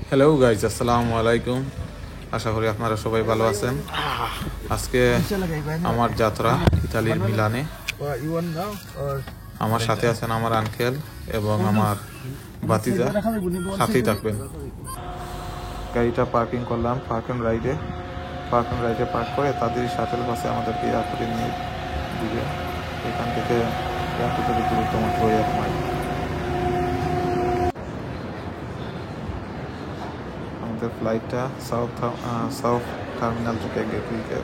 Hello guys, আসসালামু আলাইকুম। আশা করি আপনারা সবাই ভালো আছেন। আজকে আমার যাত্রা ইতালির মিলানে। আমার সাথে আছেন আমার আঙ্কেল এবং আমার ভাতিজা, সাথেই থাকবেন। গাড়িটা পার্কিং করলাম পার্কিং রাইডে পার্ক করে তাদের শাটেল বাসে আমাদেরকে এয়ারপোর্টে নিয়ে দিবে। এখান থেকে এয়ারপোর্টের দূরত্ব মাত্র 1 মাইল। আমাদের ফ্লাইটটা সাউথ টার্মিনাল থেকে গেটউইকে।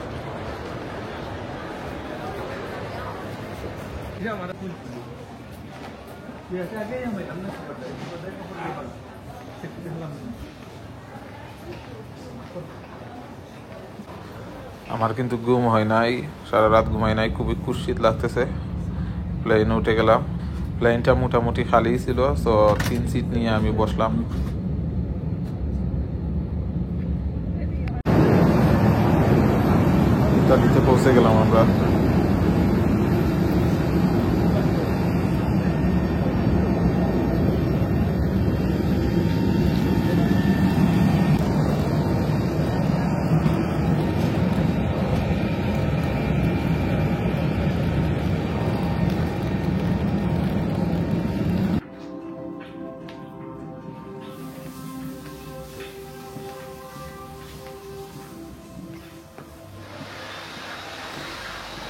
আমার কিন্তু ঘুম হয় নাই, সারা রাত ঘুমাই নাই, খুবই কুৎসিত লাগতেছে। প্লেনে উঠে গেলাম। প্লেনটা মোটামুটি খালি ছিল, তো 3 সিট নিয়ে আমি বসলাম। ইতালিতে পৌঁছে গেলাম আমরা।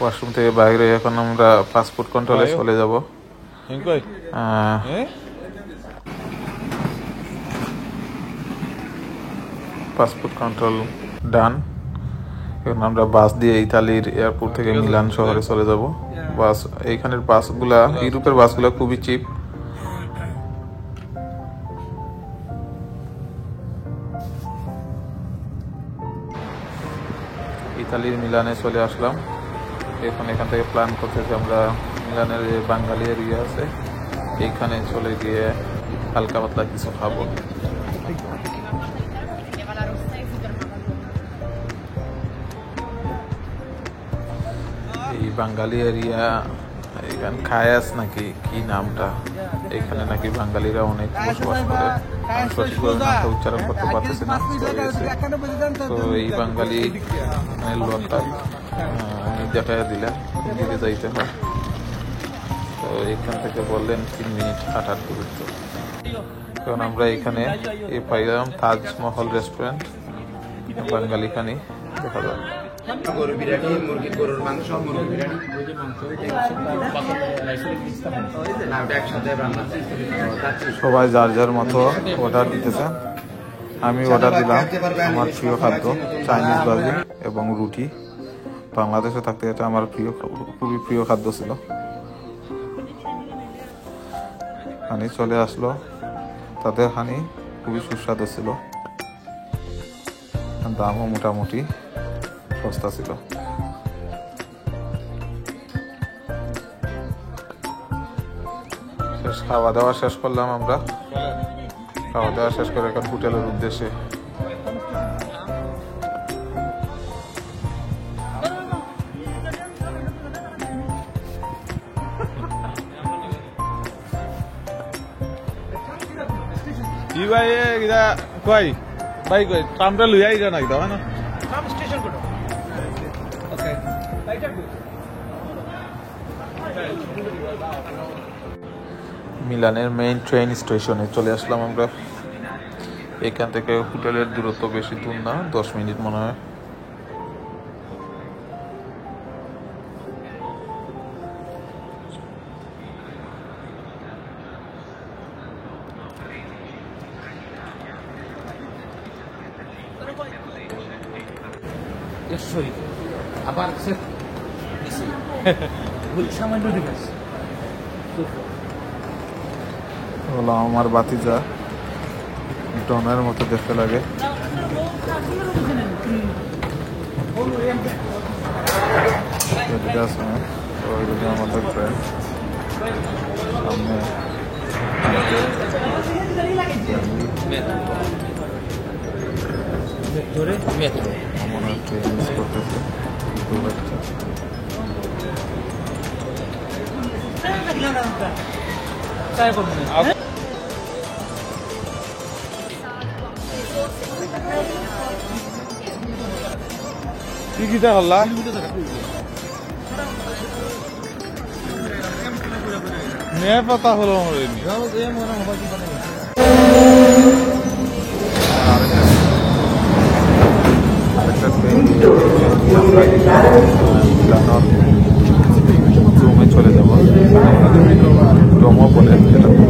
ওয়াশরুম থেকে বাইরে এখন আমরা পাসপোর্ট কন্ট্রোলে চলে যাব। পাসপোর্ট কন্ট্রোল ডান। এখন আমরা বাস দিয়ে ইতালির এয়ারপোর্ট থেকে মিলান শহরে চলে যাব। বাস, এইখানের বাসগুলা, ইউরোপের বাসগুলা খুবই চিপ। ইতালির মিলানে চলে আসলাম। এখন এখান থেকে প্ল্যান করতেছি আমরা মিলানের যে বাঙালি এরিয়া আছে এইখানে চলে গিয়ে হালকা পাতলা কিছু খাবো। এই বাঙালি এরিয়া, এখানে খায়াস নাকি কি নামটা, এখানে নাকি বাঙালিরা অনেক বসবাস করে। আমি সঠিকভাবে নামটা উচ্চারণ করতে পারতেছি না। তো এই বাঙালি লোকটা দেখা দিলেন দিকে যাইতে হয়। তো এখান থেকে বললেন 3 মিনিট হাঁটার দূরত্ব। কারণ আমরা এখানে পাইলাম তাজমহল রেস্টুরেন্ট, বাঙালি খানি দেখা যায়। গরু বিরিয়ানি, গরুর মাংস, মুরগি বিরিয়ানি, সবাই যার যার মতো অর্ডার দিতেছে। আমি অর্ডার দিলাম আমার প্রিয় খাদ্য চাইনিজ ভাজি এবং রুটি। বাংলাদেশে থাকতে এটা আমার খুবই প্রিয় খাদ্য ছিল। হানি চলে আসলো, তাদের হানি খুবই সুস্বাদু ছিল, দামও মোটামুটি সস্তা ছিল। খাওয়া দাওয়া শেষ করলাম আমরা। খাওয়া দাওয়া শেষ করে এখন হোটেলের উদ্দেশ্যে। কি ভাই এটা কই ভাই কই ট্রামটা লই আইরা নাকি দাও না tram station code okay right up মিলানের মেইন ট্রেন স্টেশনে চলে আসলাম আমরা। এখান থেকে হোটেলের দূরত্ব বেশি দূর না, 10 মিনিট মনে হয়। আবার সামান্য দিবস হলো আমার ভাতিজা, ডনের মতো দেখতে লাগে। আমাদের ট্রেন সামনে মনে হচ্ছে মিস করতেছে খুব একটা। কি কিটা হল্লা মেয়ে পাতা হলো আমার রুমে চলে যাবো ডোমো বলে ডোমো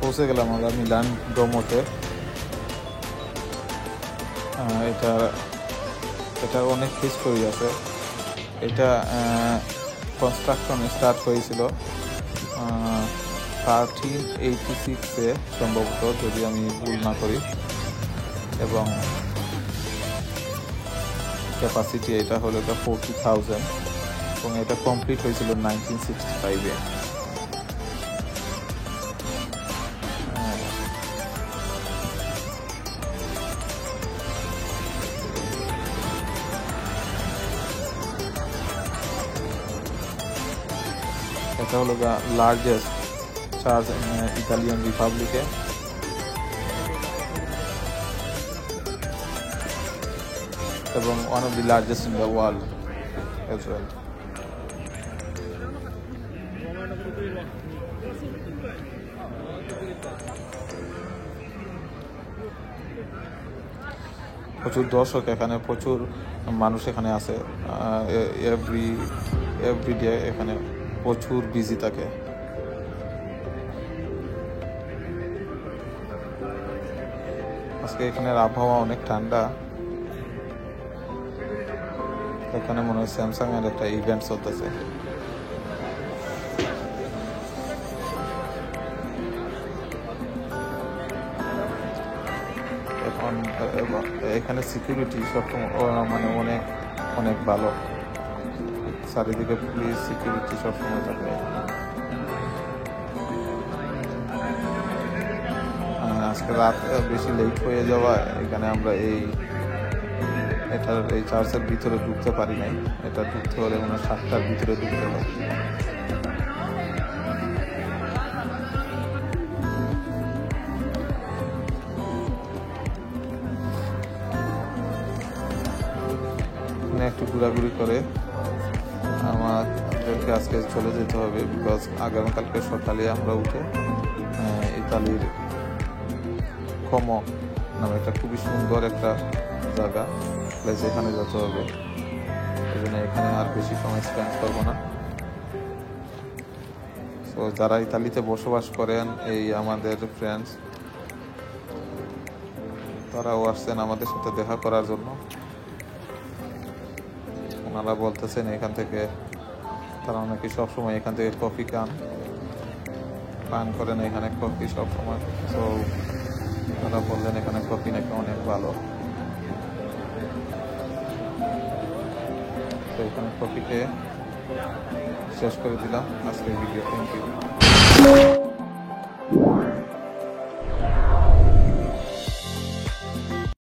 পৌঁছে গেলাম আমরা মিলান ডোমোতে। এটা অনেক হিস্টোরি আছে। এটা কনস্ট্রাকশন স্টার্ট হয়েছিল 1386-এ সম্ভবত, যদি আমি ভুল না করি, এবং ক্যাপাসিটি এটা হলো 40,000 এবং এটা কমপ্লিট হয়েছিল 1965-এ। এটা হলো লার্জেস্ট চার্চ ইতালিয়ান রিপাবলিকে। এবং one of the largest in the world as well. প্রচুর দর্শক এখানে, প্রচুর মানুষ এখানে আছে। এভরিডে এখানে প্রচুর বিজি থাকে। আজকে এখানের আবহাওয়া অনেক ঠান্ডা। এখানে মনে হয় স্যামসাং এর একটা ইভেন্ট চলতেছে। এখন এখানে সিকিউরিটি সবসময় মানে অনেক অনেক ভালো, চারিদিকে পুলিশ সিকিউরিটি সবসময় থাকে। আজকে রাত বেশি লেট হয়ে যাওয়া এখানে আমরা এই চার্চের ভিতরে ঢুকতে পারি নাই। এটা ঢুকতে হলে মানে 7টার ভিতরে ঢুকতে হবে। একটু ঘোরাঘুরি করে আমাদেরকে আজকে চলে যেতে হবে, বিকজ আগামীকালকে সকালে আমরা উঠে ইতালির কমো নামে একটা খুবই সুন্দর একটা জায়গা প্লেস, এখানে যেতে হবে। এই জন্য এখানে আর বেশি সময় স্পেন্ড করবো না। তো যারা ইতালিতে বসবাস করেন, এই আমাদের ফ্রেন্ডস, তারাও আসছেন আমাদের সাথে দেখা করার জন্য। ওনারা বলতেছেন এখান থেকে তারা নাকি সবসময় এখান থেকে কফি পান করেন, এখানে কফি সবসময়। তো তারা বললেন এখানে কফি নাকি অনেক ভালো। তো এখানে কফিতে শেষ করে দিলাম আজকের ভিডিও। Thank you.